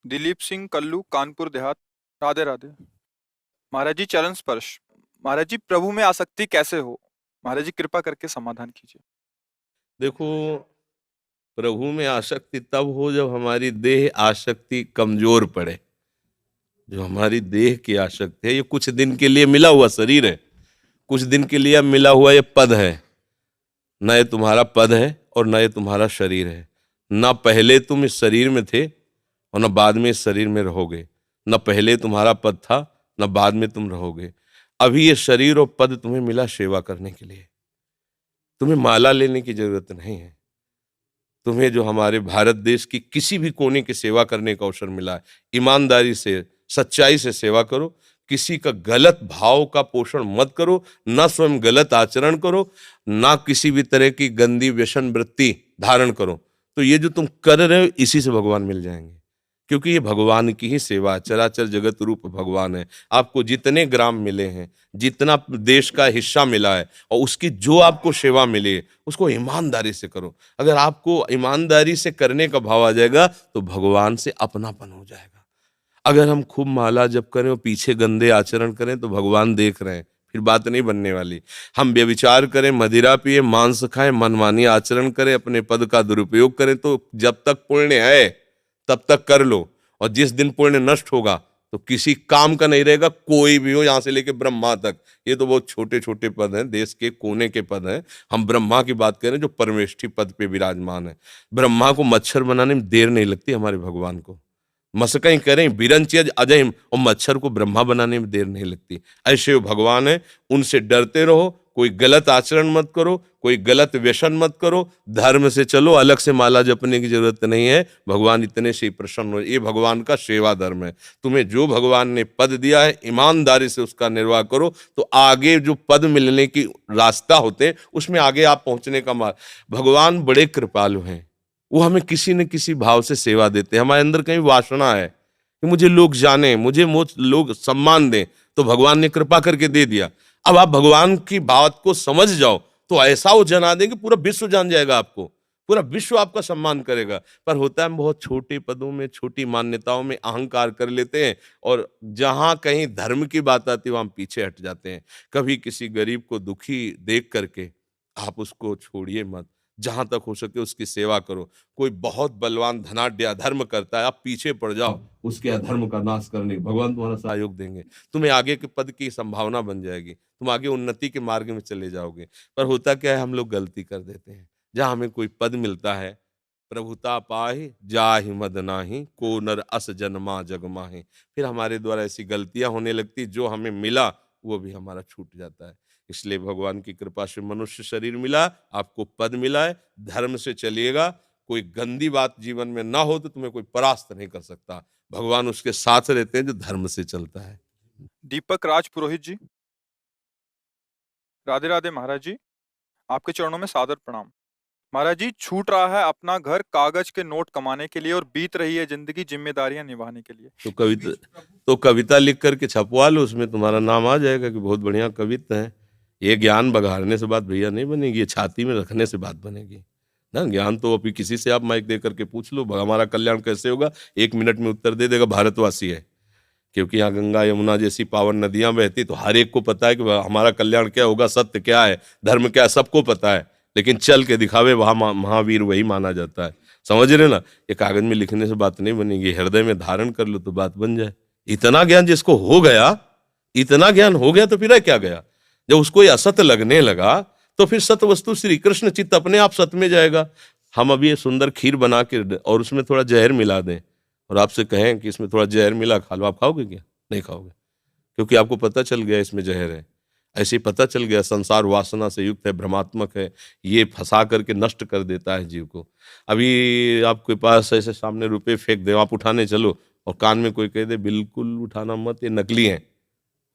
दिलीप सिंह कल्लू, कानपुर देहात। राधे राधे। महाराज जी, चरण स्पर्श। महाराज जी, प्रभु में आसक्ति कैसे हो? महाराज जी, कृपा करके समाधान कीजिए। देखो, प्रभु में आसक्ति तब हो जब हमारी देह आसक्ति कमजोर पड़े। जो हमारी देह की आसक्ति है, ये कुछ दिन के लिए मिला हुआ शरीर है, कुछ दिन के लिए मिला हुआ ये पद है। न ये तुम्हारा पद है और न ये तुम्हारा शरीर है। न पहले तुम इस शरीर में थे और न बाद में इस शरीर में रहोगे। न पहले तुम्हारा पद था, न बाद में तुम रहोगे। अभी ये शरीर और पद तुम्हें मिला सेवा करने के लिए। तुम्हें माला लेने की जरूरत नहीं है। तुम्हें जो हमारे भारत देश की किसी भी कोने की सेवा करने का अवसर मिला है, ईमानदारी से, सच्चाई से सेवा करो। किसी का गलत भाव का पोषण मत करो, ना स्वयं गलत आचरण करो, ना किसी भी तरह की गंदी व्यसन वृत्ति धारण करो। तो ये जो तुम कर रहे हो, इसी से भगवान मिल जाएंगे, क्योंकि ये भगवान की ही सेवा है। चराचर जगत रूप भगवान है। आपको जितने ग्राम मिले हैं, जितना देश का हिस्सा मिला है, और उसकी जो आपको सेवा मिले, उसको ईमानदारी से करो। अगर आपको ईमानदारी से करने का भाव आ जाएगा तो भगवान से अपनापन हो जाएगा। अगर हम खूब माला जप करें और पीछे गंदे आचरण करें तो भगवान देख रहे हैं, फिर बात नहीं बनने वाली। हम व्यभिचार करें, मदिरा पिए, मांस खाएं, मनमानी आचरण करें, अपने पद का दुरुपयोग करें, तो जब तक पुण्य है तब तक कर लो। और जिस दिन पुण्य नष्ट होगा तो किसी काम का नहीं रहेगा, कोई भी हो, यहां से लेके ब्रह्मा तक। ये तो बहुत छोटे छोटे पद हैं, देश के कोने के पद हैं। हम ब्रह्मा की बात करें जो परमेष्ठी पद पे विराजमान है। ब्रह्मा को मच्छर बनाने में देर नहीं लगती, हमारे भगवान को मसकई करें बिरंच अजय, और मच्छर को ब्रह्मा बनाने में देर नहीं लगती। ऐसे वो भगवान है, उनसे डरते रहो। कोई गलत आचरण मत करो, कोई गलत व्यसन मत करो, धर्म से चलो। अलग से माला जपने की जरूरत नहीं है, भगवान इतने से ही प्रसन्न हो। ये भगवान का सेवा धर्म है। तुम्हें जो भगवान ने पद दिया है, ईमानदारी से उसका निर्वाह करो, तो आगे जो पद मिलने की रास्ता होते हैं, उसमें आगे आप पहुंचने का मार्ग। भगवान बड़े कृपालु हैं, वो हमें किसी न किसी भाव से सेवा देते हैं। हमारे अंदर कहीं वासना है कि मुझे लोग जाने, मुझे लोग सम्मान दें, तो भगवान ने कृपा करके दे दिया। अब आप भगवान की बात को समझ जाओ तो ऐसा वो जना देंगे, पूरा विश्व जान जाएगा आपको, पूरा विश्व आपका सम्मान करेगा। पर होता है हम बहुत छोटे पदों में, छोटी मान्यताओं में अहंकार कर लेते हैं, और जहां कहीं धर्म की बात आती है वहां पीछे हट जाते हैं। कभी किसी गरीब को दुखी देख करके आप उसको छोड़िए मत, जहां तक हो सके उसकी सेवा करो। कोई बहुत बलवान धनाढ्य अधर्म करता है, आप पीछे पड़ जाओ उसके अधर्म का नाश करने, भगवान तुम्हारा सहयोग देंगे। तुम्हें आगे के पद की संभावना बन जाएगी, तुम आगे उन्नति के मार्ग में चले जाओगे। पर होता क्या है, हम लोग गलती कर देते हैं। जहां हमें कोई पद मिलता है, प्रभुता पाहि जाहि मद नाही, को नर अस जन्मा जग माहि, फिर हमारे द्वारा ऐसी गलतियां होने लगती, जो हमें मिला वो भी हमारा छूट जाता है। इसलिए भगवान की कृपा से मनुष्य शरीर मिला, आपको पद मिला है, धर्म से चलिएगा। कोई गंदी बात जीवन में ना हो तो तुम्हें कोई परास्त नहीं कर सकता। भगवान उसके साथ रहते हैं जो धर्म से चलता है। दीपक राज पुरोहित जी। राधे राधे महाराज जी, आपके चरणों में सादर प्रणाम। महाराज जी, छूट रहा है अपना घर कागज के नोट कमाने के लिए, और बीत रही है जिंदगी जिम्मेदारियां निभाने के लिए। तो कविता लिख करके छपवा लो, उसमें तुम्हारा नाम आ जाएगा कि बहुत बढ़िया कविता है। ये ज्ञान बघाड़ने से बात भैया नहीं बनेगी, ये छाती में रखने से बात बनेगी ना। ज्ञान तो अभी किसी से आप माइक दे करके पूछ लो, हमारा कल्याण कैसे होगा, 1 मिनट में उत्तर दे देगा भारतवासी है। क्योंकि यहाँ गंगा यमुना जैसी पावन नदियां बहती, तो हर एक को पता है कि हमारा कल्याण क्या होगा, सत्य क्या है, धर्म क्या है, सबको पता है। लेकिन चल के दिखावे वहां महावीर वही माना जाता है। समझ रहे ना, ये कागज में लिखने से बात नहीं बनेगी, हृदय में धारण कर लो तो बात बन जाए। इतना ज्ञान जिसको हो गया, इतना ज्ञान हो गया तो फिर क्या गया। जब उसको ये असत्य लगने लगा तो फिर सत्य वस्तु श्री कृष्ण चित्त अपने आप सत्य में जाएगा। हम अभी ये सुंदर खीर बना के और उसमें थोड़ा जहर मिला दें और आपसे कहें कि इसमें थोड़ा जहर मिला, खा लो, आप खाओगे क्या? नहीं खाओगे, क्योंकि आपको पता चल गया इसमें जहर है। ऐसे ही पता चल गया संसार वासना से युक्त है, भ्रमात्मक है, ये फंसा करके नष्ट कर देता है जीव को। अभी आपके पास ऐसे सामने रुपए फेंक दे, आप उठाने चलो और कान में कोई कह दे बिल्कुल उठाना मत, ये नकली है,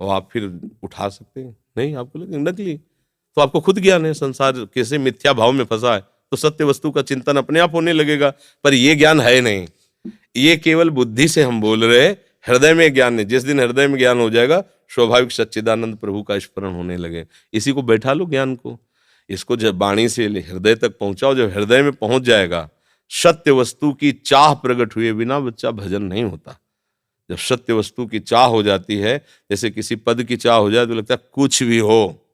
और आप फिर उठा सकते हैं? नहीं, आपको लगे नकली। तो आपको खुद ज्ञान है संसार कैसे मिथ्या भाव में फंसा है, तो सत्य वस्तु का चिंतन अपने आप होने लगेगा। पर ये ज्ञान है नहीं, ये केवल बुद्धि से हम बोल रहे हैं, हृदय में ज्ञान नहीं। जिस दिन हृदय में ज्ञान हो जाएगा, स्वाभाविक सच्चिदानंद प्रभु का स्मरण होने लगे। इसी को बैठा लो ज्ञान को, इसको जब वाणी से हृदय तक पहुंचाओ, जब हृदय में पहुंच जाएगा सत्य वस्तु की चाह प्रकट हुए बिना बच्चा भजन नहीं होता। जब सत्य वस्तु की चाह हो जाती है, जैसे किसी पद की चाह हो जाए तो लगता है कुछ भी हो,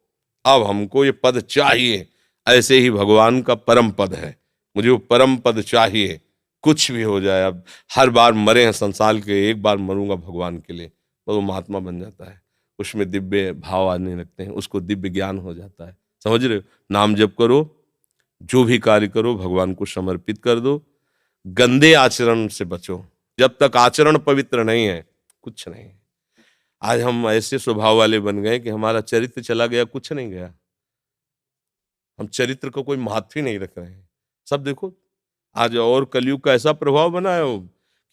अब हमको ये पद चाहिए। ऐसे ही भगवान का परम पद है, मुझे वो परम पद चाहिए, कुछ भी हो जाए। अब हर बार मरे हैं संसार के, एक बार मरूंगा भगवान के लिए, तो वो महात्मा बन जाता है। उसमें दिव्य भाव आने लगते हैं, उसको दिव्य ज्ञान हो जाता है। समझ रहे हो? नाम जप करो, जो भी कार्य करो भगवान को समर्पित कर दो, गंदे आचरण से बचो। जब तक आचरण पवित्र नहीं है कुछ नहीं है। आज हम ऐसे स्वभाव वाले बन गए कि हमारा चरित्र चला गया, कुछ नहीं गया। हम चरित्र को कोई महत्व ही नहीं रख रहे हैं। सब देखो आज, और कलयुग का ऐसा प्रभाव बना है वो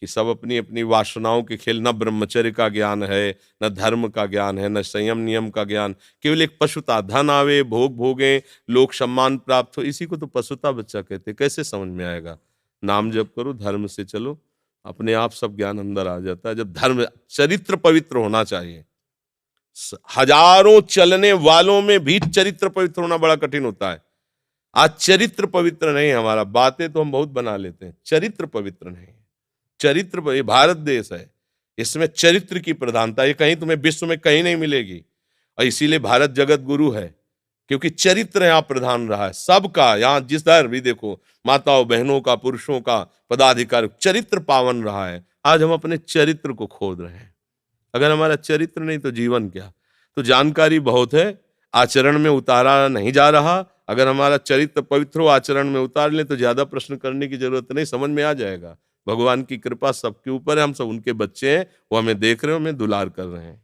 कि सब अपनी अपनी वासनाओं के खेल, न ब्रह्मचर्य का ज्ञान है, न धर्म का ज्ञान है, न संयम नियम का ज्ञान, केवल एक पशुता, धन आवे, भोग भोगे, लोक सम्मान प्राप्त हो, इसी को तो पशुता बच्चा कहते हैं। कैसे समझ में आएगा? नाम जप करो, धर्म से चलो, अपने आप सब ज्ञान अंदर आ जाता है। जब धर्म, चरित्र पवित्र होना चाहिए। हजारों चलने वालों में भी चरित्र पवित्र होना बड़ा कठिन होता है। आज चरित्र पवित्र नहीं है हमारा, बातें तो हम बहुत बना लेते हैं, चरित्र पवित्र नहीं है। चरित्र, ये भारत देश है, इसमें चरित्र की प्रधानता, ये कहीं तुम्हें विश्व में कहीं नहीं मिलेगी। और इसीलिए भारत जगत गुरु है, क्योंकि चरित्र यहाँ प्रधान रहा है सबका। यहाँ जिस दर भी देखो, माताओं बहनों का, पुरुषों का, पदाधिकारी, चरित्र पावन रहा है। आज हम अपने चरित्र को खोद रहे हैं। अगर हमारा चरित्र नहीं तो जीवन क्या? तो जानकारी बहुत है, आचरण में उतारा नहीं जा रहा। अगर हमारा चरित्र पवित्र हो, आचरण में उतार लें तो ज्यादा प्रश्न करने की जरूरत नहीं, समझ में आ जाएगा। भगवान की कृपा सबके ऊपर है, हम सब उनके बच्चे हैं, वो हमें देख रहे हो, हमें दुलार कर रहे हैं।